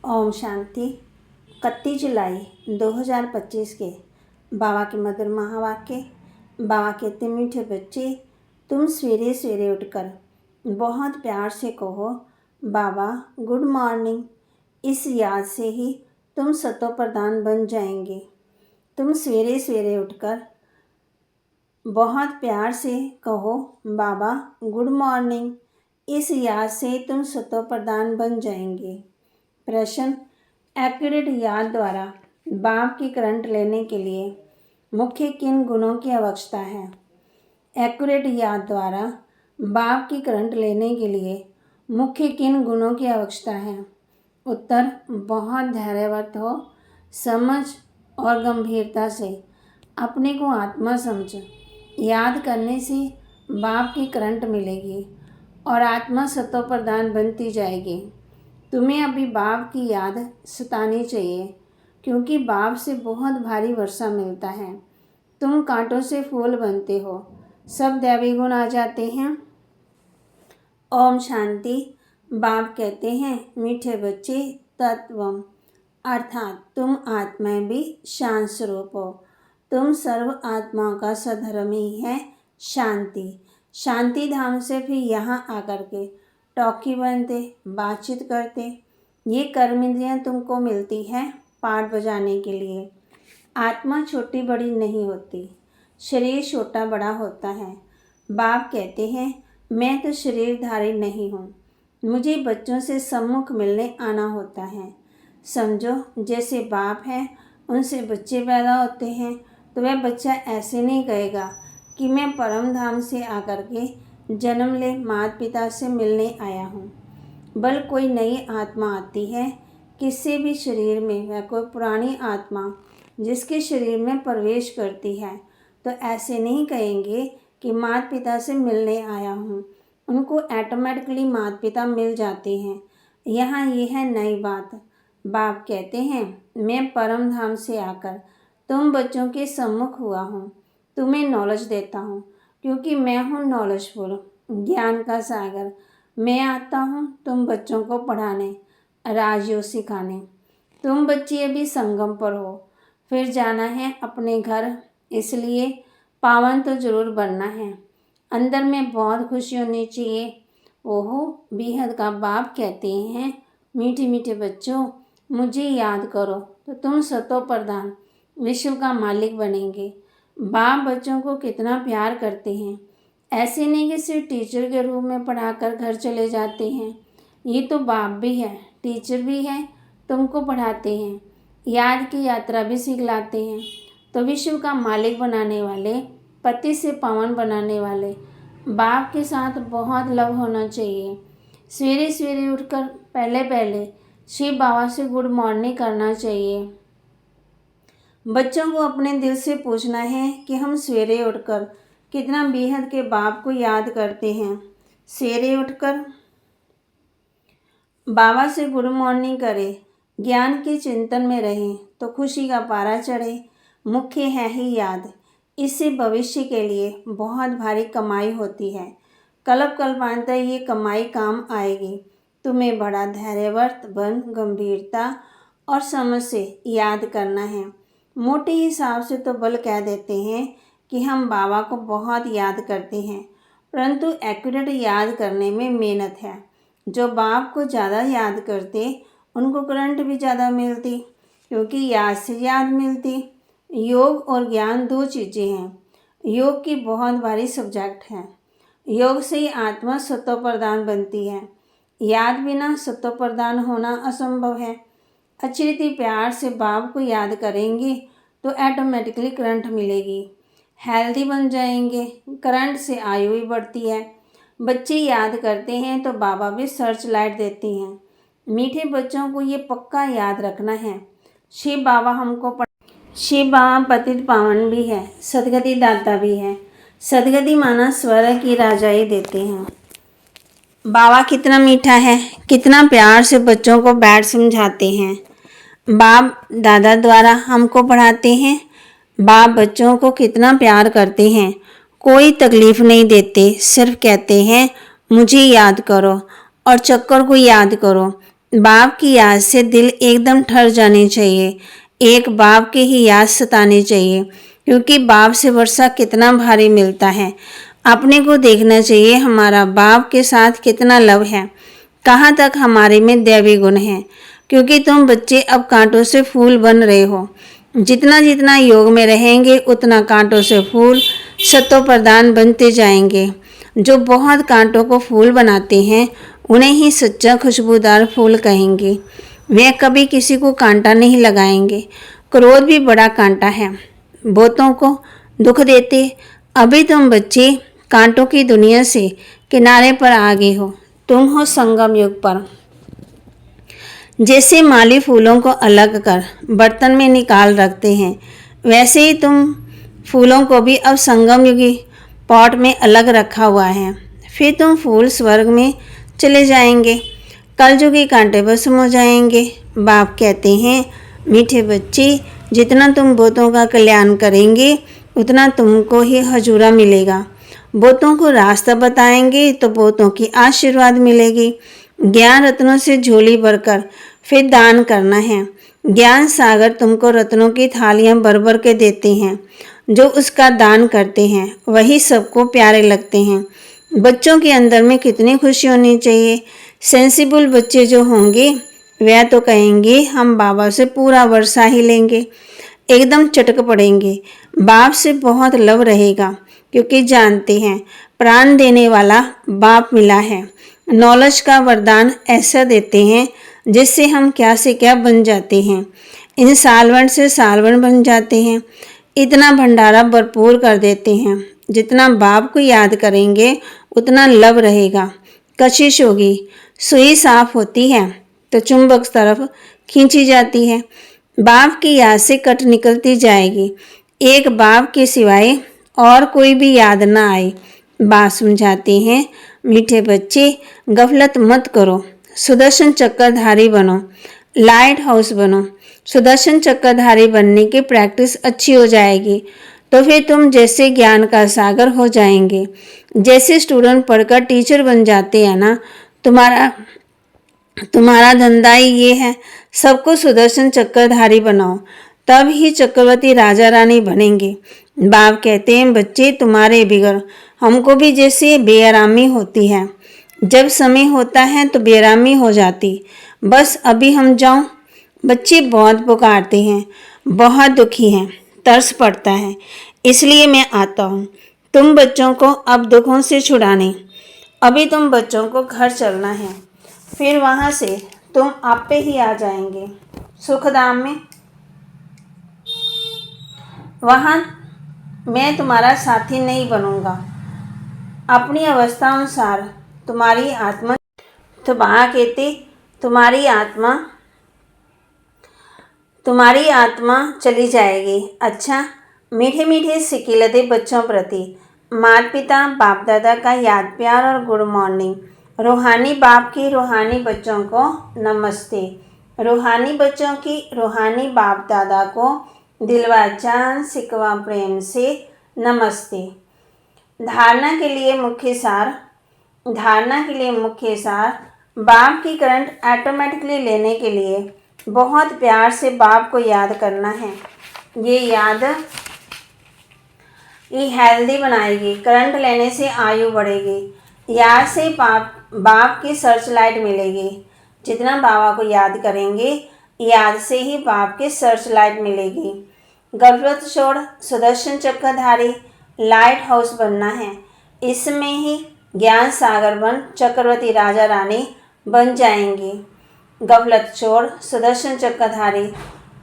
ओम शांति। 31 जुलाई 2025 के बाबा के मधुर महावाक्य। बाबा कहते मीठे बच्चे, तुम सवेरे सवेरे उठकर बहुत प्यार से कहो बाबा गुड मॉर्निंग। इस याद से ही तुम सतो प्रधान बन जाएंगे। तुम सवेरे सवेरे उठकर बहुत प्यार से कहो बाबा गुड मॉर्निंग। इस याद से तुम सतो प्रधान बन जाएंगे। प्रश्न, एक्यूरेट याद द्वारा बाप की करंट लेने के लिए मुख्य किन गुणों की आवश्यकता है? एक्यूरेट याद द्वारा बाप की करंट लेने के लिए मुख्य किन गुणों की आवश्यकता है? उत्तर, बहुत धैर्यवत हो, समझ और गंभीरता से अपने को आत्मा समझ याद करने से बाप की करंट मिलेगी और आत्मा सतो प्रधान बनती जाएगी। तुम्हें अभी बाप की याद सतानी चाहिए, क्योंकि बाप से बहुत भारी वर्षा मिलता है। तुम कांटों से फूल बनते हो, सब दैवी गुण आ जाते हैं। ओम शांति। बाप कहते हैं मीठे बच्चे, तत्वम अर्थात तुम आत्माएं भी शांत स्वरूप हो। तुम सर्व आत्माओं का सधर्म ही है शांति। शांति धाम से फिर यहाँ आकर के टॉकी बनते, बातचीत करते। ये कर्म इंद्रियाँ तुमको मिलती है पाठ बजाने के लिए। आत्मा छोटी बड़ी नहीं होती, शरीर छोटा बड़ा होता है। बाप कहते हैं मैं तो शरीरधारी नहीं हूँ, मुझे बच्चों से सम्मुख मिलने आना होता है। समझो जैसे बाप है उनसे बच्चे पैदा होते हैं, तो वह बच्चा ऐसे नहीं कहेगा कि मैं परम धाम से आकर के जन्म ले माता पिता से मिलने आया हूँ। बल कोई नई आत्मा आती है किसी भी शरीर में, वह कोई पुरानी आत्मा जिसके शरीर में प्रवेश करती है, तो ऐसे नहीं कहेंगे कि माता पिता से मिलने आया हूँ। उनको ऑटोमेटिकली माता पिता मिल जाते हैं। यहाँ ये है नई बात। बाप कहते हैं मैं परम धाम से आकर तुम बच्चों के सम्मुख हुआ हूँ, तुम्हें नॉलेज देता हूँ, क्योंकि मैं हूँ नॉलेजफुल, ज्ञान का सागर। मैं आता हूँ तुम बच्चों को पढ़ाने, राजयोग सिखाने। तुम बच्चे अभी संगम पर हो, फिर जाना है अपने घर, इसलिए पावन तो ज़रूर बनना है। अंदर में बहुत खुशी होनी चाहिए। ओहो बेहद का बाप कहते हैं मीठे मीठे बच्चों, मुझे याद करो तो तुम सतो प्रधान विश्व का मालिक बनेंगे। बाप बच्चों को कितना प्यार करते हैं। ऐसे नहीं कि सिर्फ टीचर के रूप में पढ़ाकर घर चले जाते हैं। ये तो बाप भी है, टीचर भी है, तुमको पढ़ाते हैं, याद की यात्रा भी सिखलाते हैं। तो विश्व का मालिक बनाने वाले, पति से पावन बनाने वाले बाप के साथ बहुत लव होना चाहिए। सवेरे सवेरे उठकर पहले शिव बाबा से गुड मॉर्निंग करना चाहिए। बच्चों को अपने दिल से पूछना है कि हम सवेरे उठकर कितना बेहद के बाप को याद करते हैं। सवेरे उठकर बाबा से गुड मॉर्निंग करें, ज्ञान के चिंतन में रहें तो खुशी का पारा चढ़े। मुख्य है ही याद, इससे भविष्य के लिए बहुत भारी कमाई होती है। कल्प कल्पांतर ये कमाई काम आएगी। तुम्हें बड़ा धैर्यवर्त बन गंभीरता और समझ से याद करना है। मोटे हिसाब से तो बल कह देते हैं कि हम बाबा को बहुत याद करते हैं, परंतु एक्यूरेट याद करने में मेहनत है। जो बाप को ज़्यादा याद करते उनको करंट भी ज़्यादा मिलती, क्योंकि याद से याद मिलती। योग और ज्ञान दो चीज़ें हैं। योग की बहुत भारी सब्जेक्ट है। योग से ही आत्मा सतो प्रधान बनती है। याद बिना सतो प्रधान होना असंभव है। अच्छी रीति प्यार से बाप को याद करेंगे तो ऑटोमेटिकली करंट मिलेगी, हेल्दी बन जाएंगे। करंट से आयु भी बढ़ती है। बच्चे याद करते हैं तो बाबा भी सर्च लाइट देती हैं। मीठे बच्चों को ये पक्का याद रखना है। शिव बाबा शिव बाबा पतित पावन भी है, सदगति दाता भी है। सदगति माना स्वर्ग की राजाई देते हैं। बाबा कितना मीठा है, कितना प्यार से बच्चों को बैठ समझाते हैं। बाप दादा द्वारा हमको पढ़ाते हैं। बाप बच्चों को कितना प्यार करते हैं, कोई तकलीफ़ नहीं देते, सिर्फ कहते हैं मुझे याद करो और चक्कर को याद करो। बाप की याद से दिल एकदम ठर जाने चाहिए। एक बाप की ही याद सतानी चाहिए, क्योंकि बाप से वर्षा कितना भारी मिलता है। अपने को देखना चाहिए हमारा बाप के साथ कितना लव है, कहाँ तक हमारे में दैवी गुण है। क्योंकि तुम बच्चे अब कांटों से फूल बन रहे हो। जितना जितना योग में रहेंगे उतना कांटों से फूल सतो प्रधान बनते जाएंगे। जो बहुत कांटों को फूल बनाते हैं उन्हें ही सच्चा खुशबूदार फूल कहेंगे। वे कभी किसी को कांटा नहीं लगाएंगे। क्रोध भी बड़ा कांटा है, बहुतों को दुख देते। अभी तुम बच्चे कांटों की दुनिया से किनारे पर आ गए हो। तुम हो संगम युग पर। जैसे माली फूलों को अलग कर बर्तन में निकाल रखते हैं, वैसे ही तुम फूलों को भी अब संगम युगी पॉट में अलग रखा हुआ है। फिर तुम फूल स्वर्ग में चले जाएंगे, कलयुगी कांटे भस्म हो जाएंगे। बाप कहते हैं, मीठे बच्चे, जितना तुम बहुतों का कल्याण करेंगे उतना तुमको ही हजूरा मिलेगा। बहुतों को रास्ता बताएंगे तो बहुतों की आशीर्वाद मिलेगी। ज्ञान रत्नों से झोली भरकर फिर दान करना है। ज्ञान सागर तुमको रत्नों की थालियां भर भर के देते हैं। जो उसका दान करते हैं वही सबको प्यारे लगते हैं। बच्चों के अंदर में कितनी खुशी होनी चाहिए। सेंसिबल बच्चे जो होंगे वह तो कहेंगे हम बाबा से पूरा वर्षा ही लेंगे, एकदम चटक पड़ेंगे। बाप से बहुत लव रहेगा, क्योंकि जानते हैं प्राण देने वाला बाप मिला है। नॉलेज का वरदान ऐसा देते हैं जिससे हम क्या से क्या बन जाते हैं। इंसाल्वेंट से साल्वेंट बन जाते हैं। इतना भंडारा भरपूर कर देते हैं। जितना बाप को याद करेंगे उतना लव रहेगा, कशिश होगी। सुई साफ होती है तो चुंबक तरफ खींची जाती है। बाप की याद से कट निकलती जाएगी। एक बाप के सिवाय और कोई भी याद ना आए। बाप समझाते हैं, मीठे बच्चे, गफलत मत करो, सुदर्शन चक्रधारी बनो, लाइट हाउस बनो। सुदर्शन चक्रधारी बनने की प्रैक्टिस अच्छी हो जाएगी तो फिर तुम जैसे ज्ञान का सागर हो जाएंगे। जैसे स्टूडेंट पढ़कर टीचर बन जाते हैं ना, तुम्हारा धंधा ही ये है, सबको सुदर्शन चक्रधारी बनाओ, तब ही चक्रवर्ती राजा रानी बनेंगे। बाप कहते हैं, बच्चे तुम्हारे बिगड़ हमको भी जैसे बेआरामी होती है। जब समय होता है तो बेआरामी हो जाती, बस अभी हम जाऊं। बच्चे बहुत पुकारते हैं, बहुत दुखी हैं, तरस पड़ता है, इसलिए मैं आता हूँ तुम बच्चों को अब दुखों से छुड़ाने। अभी तुम बच्चों को घर चलना है, फिर वहाँ से तुम आपे ही आ जाएंगे सुखधाम में। वहाँ मैं तुम्हारा साथी नहीं बनूंगा। अपनी अवस्था अनुसार तुम्हारी आत्मा, तो वहाँ कहते तुम्हारी आत्मा चली जाएगी। अच्छा, मीठे मीठे सिकिलते बच्चों प्रति माता पिता बाप दादा का याद प्यार और गुड मॉर्निंग। रूहानी बाप की रूहानी बच्चों को नमस्ते। रूहानी बच्चों की रूहानी बाप दादा को दिलवा चांद सिकवा प्रेम से नमस्ते। धारणा के लिए मुख्य सार बाप की करंट ऑटोमेटिकली लेने के लिए बहुत प्यार से बाप को याद करना है। ये याद हेल्दी बनाएगी। करंट लेने से आयु बढ़ेगी। याद से बाप की सर्च लाइट मिलेगी। जितना बाबा को याद करेंगे, याद से ही बाप की सर्च लाइट मिलेगी। गफलत छोड़ सुदर्शन चक्रधारी लाइट हाउस बनना है। इसमें ही ज्ञान सागर बन चक्रवर्ती राजा रानी बन जाएंगी। गफलत छोड़ सुदर्शन चक्रधारी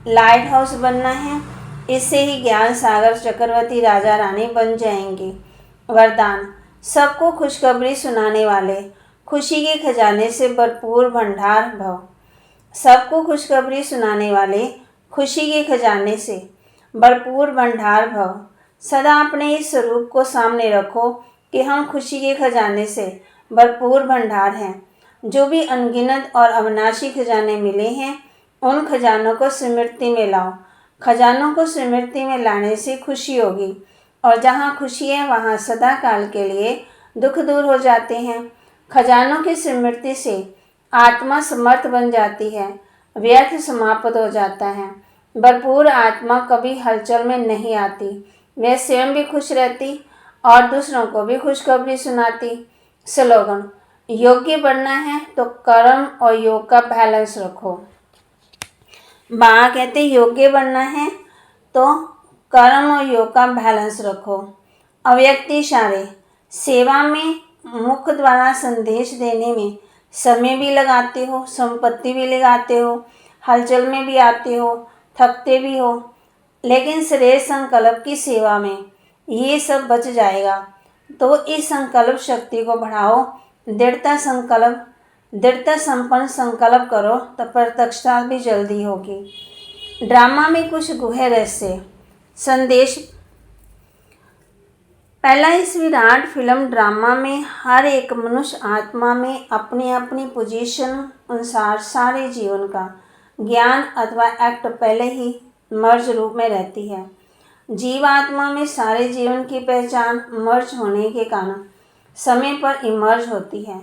लाइट हाउस बनना है, इससे ही ज्ञान सागर चक्रवर्ती राजा रानी बन जाएंगे। वरदान, सबको खुशखबरी सुनाने वाले, खुशी के खजाने से भरपूर भंडार भव। सबको खुशखबरी सुनाने वाले, खुशी के खजाने से भरपूर भंडार भव। सदा अपने इस स्वरूप को सामने रखो कि हम खुशी के खजाने से भरपूर भंडार हैं। जो भी अनगिनत और अविनाशी खजाने मिले हैं, उन खजानों को स्मृति में लाओ। खजानों को स्मृति में लाने से खुशी होगी, और जहाँ खुशी है वहाँ सदा काल के लिए दुख दूर हो जाते हैं। खजानों की स्मृति से आत्मा समर्थ बन जाती है, व्यर्थ समाप्त हो जाता है। भरपूर आत्मा कभी हलचल में नहीं आती, वह स्वयं भी खुश रहती और दूसरों को भी खुशखबरी सुनाती। स्लोगन: योग्य बनना है तो कर्म और योग का बैलेंस रखो। बाबा कहते योग्य बनना है तो कर्म और योग का बैलेंस रखो। अव्यक्त इशारे: सेवा में मुख द्वारा संदेश देने में समय भी लगाते हो, संपत्ति भी लगाते हो, हलचल में भी आते हो, थकते भी हो, लेकिन श्रेष्ठ संकल्प की सेवा में ये सब बच जाएगा। तो इस संकल्प शक्ति को बढ़ाओ, दृढ़ता संपन्न संकल्प करो तो प्रत्यक्षता भी जल्दी होगी। ड्रामा में कुछ गुहे रहस्य संदेश। पहला, इस विराट फिल्म ड्रामा में हर एक मनुष्य आत्मा में अपनी अपनी पोजीशन अनुसार सारे जीवन का ज्ञान अथवा एक्ट पहले ही मर्ज रूप में रहती है। जीव आत्मा में सारे जीवन की पहचान मर्ज होने के कारण समय पर इमर्ज होती है।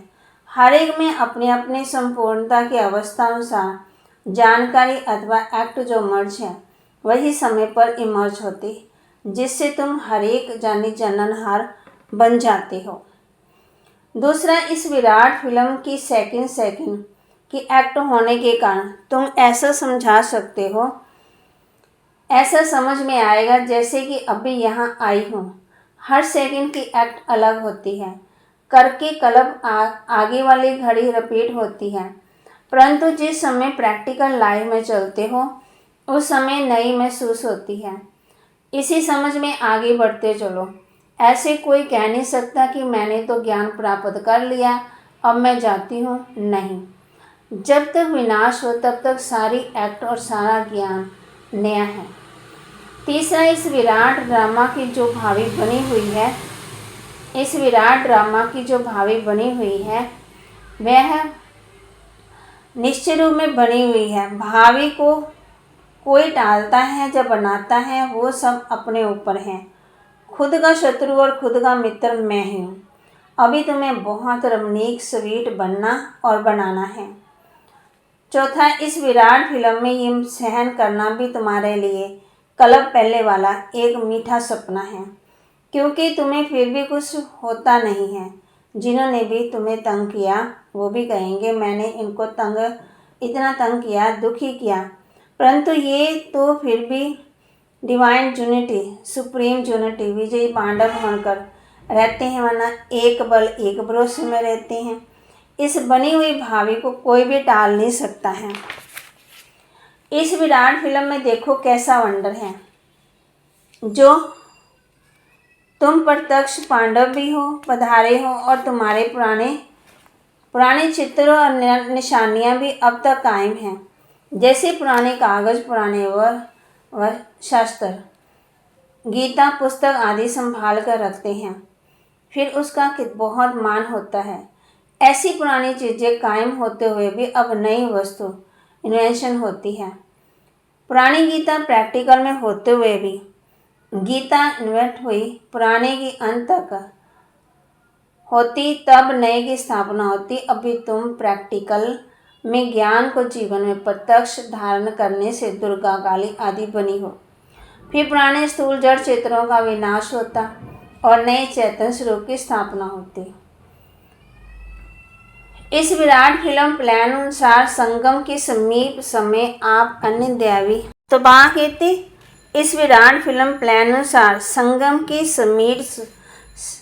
हर एक में अपने अपने संपूर्णता की अवस्था अनुसार जानकारी अथवा एक्ट जो मर्ज है वही समय पर इमर्ज होती, जिससे तुम हर एक जानी जाननहार बन जाते हो। दूसरा, इस विराट फिल्म की सेकंड की एक्ट होने के कारण तुम ऐसा समझा सकते हो, ऐसा समझ में आएगा जैसे कि अभी यहाँ आई हूँ। हर सेकंड की एक्ट अलग होती है, करके कलब आगे वाली घड़ी रिपीट होती है, परंतु जिस समय प्रैक्टिकल लाइफ में चलते हो उस समय नई महसूस होती है। इसी समझ में आगे बढ़ते चलो। ऐसे कोई कह नहीं सकता कि मैंने तो ज्ञान प्राप्त कर लिया, अब मैं जाती हूँ। नहीं, जब तक विनाश हो तब तक सारी एक्ट और सारा ज्ञान नया है। तीसरा, इस विराट ड्रामा की जो भावी बनी हुई है वह निश्चित रूप में बनी हुई है। भावी को कोई टालता है या बनाता है, वो सब अपने ऊपर है। खुद का शत्रु और खुद का मित्र मैं ही हूँ। अभी तुम्हें बहुत रमणीक स्वीट बनना और बनाना है। चौथा, इस विराट फिल्म में ये सहन करना भी तुम्हारे लिए कलब पहले वाला एक मीठा सपना है, क्योंकि तुम्हें फिर भी कुछ होता नहीं है। जिन्होंने भी तुम्हें तंग किया वो भी कहेंगे मैंने इनको इतना तंग किया, दुखी किया, परंतु ये तो फिर भी डिवाइन यूनिटी, सुप्रीम यूनिटी, विजयी पांडव बनकर रहते हैं, वरना एक बल एक भरोसे में रहते हैं। इस बनी हुई भावी को कोई भी टाल नहीं सकता है। इस विराट फिल्म में देखो कैसा वंडर है, जो तुम प्रत्यक्ष पांडव भी हो, पधारे हो और तुम्हारे पुराने चित्र और निशानियां भी अब तक कायम हैं। जैसे पुराने कागज, पुराने व शास्त्र, गीता पुस्तक आदि संभाल कर रखते हैं, फिर उसका बहुत मान होता है। ऐसी पुरानी चीज़ें कायम होते हुए भी अब नई वस्तु इन्वेंशन होती है। पुरानी गीता प्रैक्टिकल में होते हुए भी गीता इन्वेंट हुई, पुराने की अंत तक होती, तब नए की स्थापना होती। अभी तुम प्रैक्टिकल में ज्ञान को जीवन में प्रत्यक्ष धारण करने से दुर्गा, काली आदि बनी हो। फिर पुराने स्थूल जड़ क्षेत्रों का विनाश होता और नए चैतन्य स्वरूप की स्थापना होती। इस विराट फिल्म प्लान अनुसार संगम के समीप समय आप अन्य दैवी, तो बाबा कहते इस विराट फिल्म प्लान अनुसार संगम के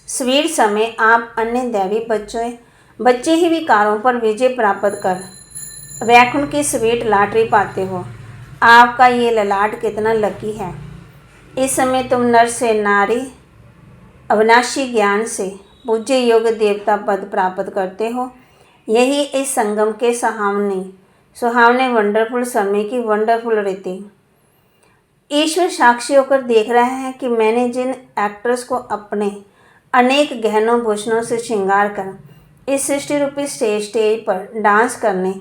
स्वीट समय आप अन्य दैवी बच्चे ही विकारों पर विजय प्राप्त कर वैकुंठ की स्वीट लॉटरी पाते हो। आपका ये ललाट कितना लकी है। इस समय तुम नर से नारी अविनाशी ज्ञान से पूज्य योग देवता पद प्राप्त करते हो। यही इस संगम के सुहावने वंडरफुल समय की वंडरफुल रीति। ईश्वर साक्षी होकर देख रहा है कि मैंने जिन एक्टर्स को अपने अनेक गहनों भूषणों से श्रृंगार कर इस सृष्टि रूपी स्टेज पर डांस करने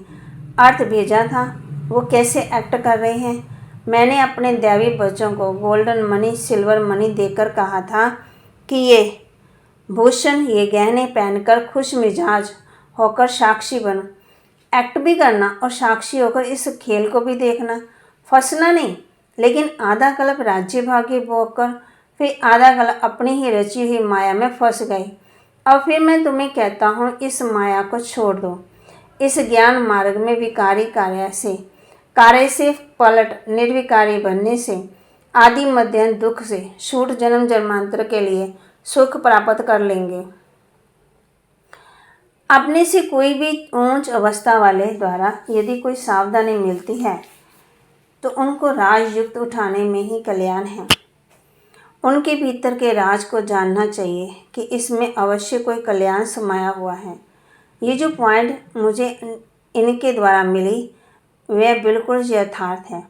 अर्थ भेजा था, वो कैसे एक्ट कर रहे हैं। मैंने अपने दैवी बच्चों को गोल्डन मनी, सिल्वर मनी देकर कहा था कि ये भूषण, ये गहने पहनकर खुश मिजाज होकर साक्षी बन एक्ट भी करना और साक्षी होकर इस खेल को भी देखना। फंसना नहीं, लेकिन आधा कल्प राज्य भागी होकर फिर आधा कल्प अपनी ही रची हुई माया में फंस गए। अब फिर मैं तुम्हें कहता हूँ, इस माया को छोड़ दो। इस ज्ञान मार्ग में विकारी कार्य से पलट निर्विकारी बनने से, आदि मध्य दुख से छूट जन्म जन्मांतर के लिए सुख प्राप्त कर लेंगे। अपने से कोई भी ऊंच अवस्था वाले द्वारा यदि कोई सावधानी मिलती है तो उनको राजयुक्त उठाने में ही कल्याण है। उनके भीतर के राज को जानना चाहिए कि इसमें अवश्य कोई कल्याण समाया हुआ है। ये जो पॉइंट मुझे इनके द्वारा मिली वह बिल्कुल यथार्थ है।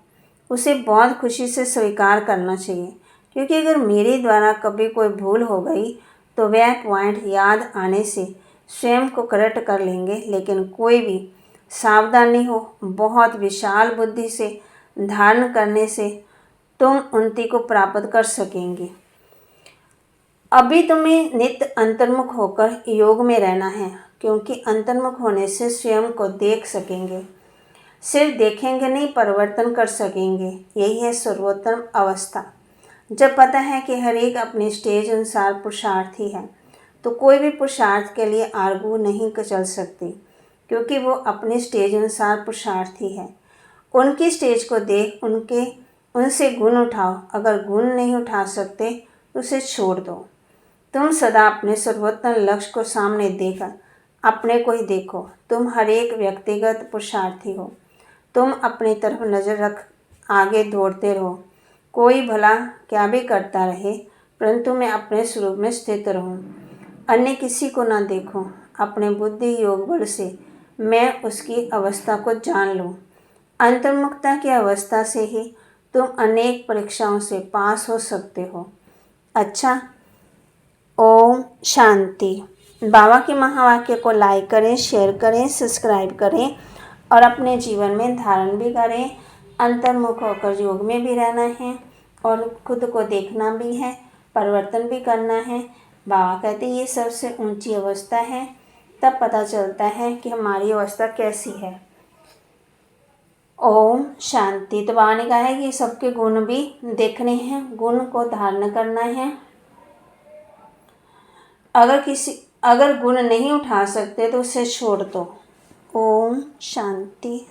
उसे बहुत खुशी से स्वीकार करना चाहिए, क्योंकि अगर मेरे द्वारा कभी कोई भूल हो गई तो वह पॉइंट याद आने से स्वयं को करेक्ट कर लेंगे। लेकिन कोई भी सावधानी हो, बहुत विशाल बुद्धि से धारण करने से तुम उन्नति को प्राप्त कर सकेंगे। अभी तुम्हें नित्य अंतर्मुख होकर योग में रहना है, क्योंकि अंतर्मुख होने से स्वयं को देख सकेंगे। सिर्फ देखेंगे नहीं, परिवर्तन कर सकेंगे। यही है सर्वोत्तम अवस्था। जब पता है कि हर एक अपने स्टेज अनुसार पुरुषार्थी है, तो कोई भी पुरुषार्थ के लिए आर्गू नहीं चल सकती, क्योंकि वो अपने स्टेज अनुसार पुरुषार्थी है। उनकी स्टेज को देख उनसे गुण उठाओ। अगर गुण नहीं उठा सकते तो उसे छोड़ दो। तुम सदा अपने सर्वोत्तम लक्ष्य को सामने देकर अपने को ही देखो। तुम हर एक व्यक्तिगत पुरुषार्थी हो। तुम अपनी तरफ नज़र रख आगे दौड़ते रहो। कोई भला क्या भी करता रहे, परंतु मैं अपने स्वरूप में स्थित रहूं। अन्य किसी को ना देखो। अपने बुद्धि योग बल से मैं उसकी अवस्था को जान लूं। अंतर्मुखता की अवस्था से ही तुम अनेक परीक्षाओं से पास हो सकते हो। अच्छा, ओम शांति। बाबा के महावाक्य को लाइक करें, शेयर करें, सब्सक्राइब करें और अपने जीवन में धारण भी करें। अंतर्मुख होकर योग में भी रहना है और खुद को देखना भी है, परिवर्तन भी करना है। बाबा कहते ये सबसे ऊंची अवस्था है। तब पता चलता है कि हमारी अवस्था कैसी है। ओम शांति। तो बाबा ने कहा है कि सबके गुण भी देखने हैं, गुण को धारण करना है। अगर गुण नहीं उठा सकते तो उसे छोड़ दो। ओम शांति।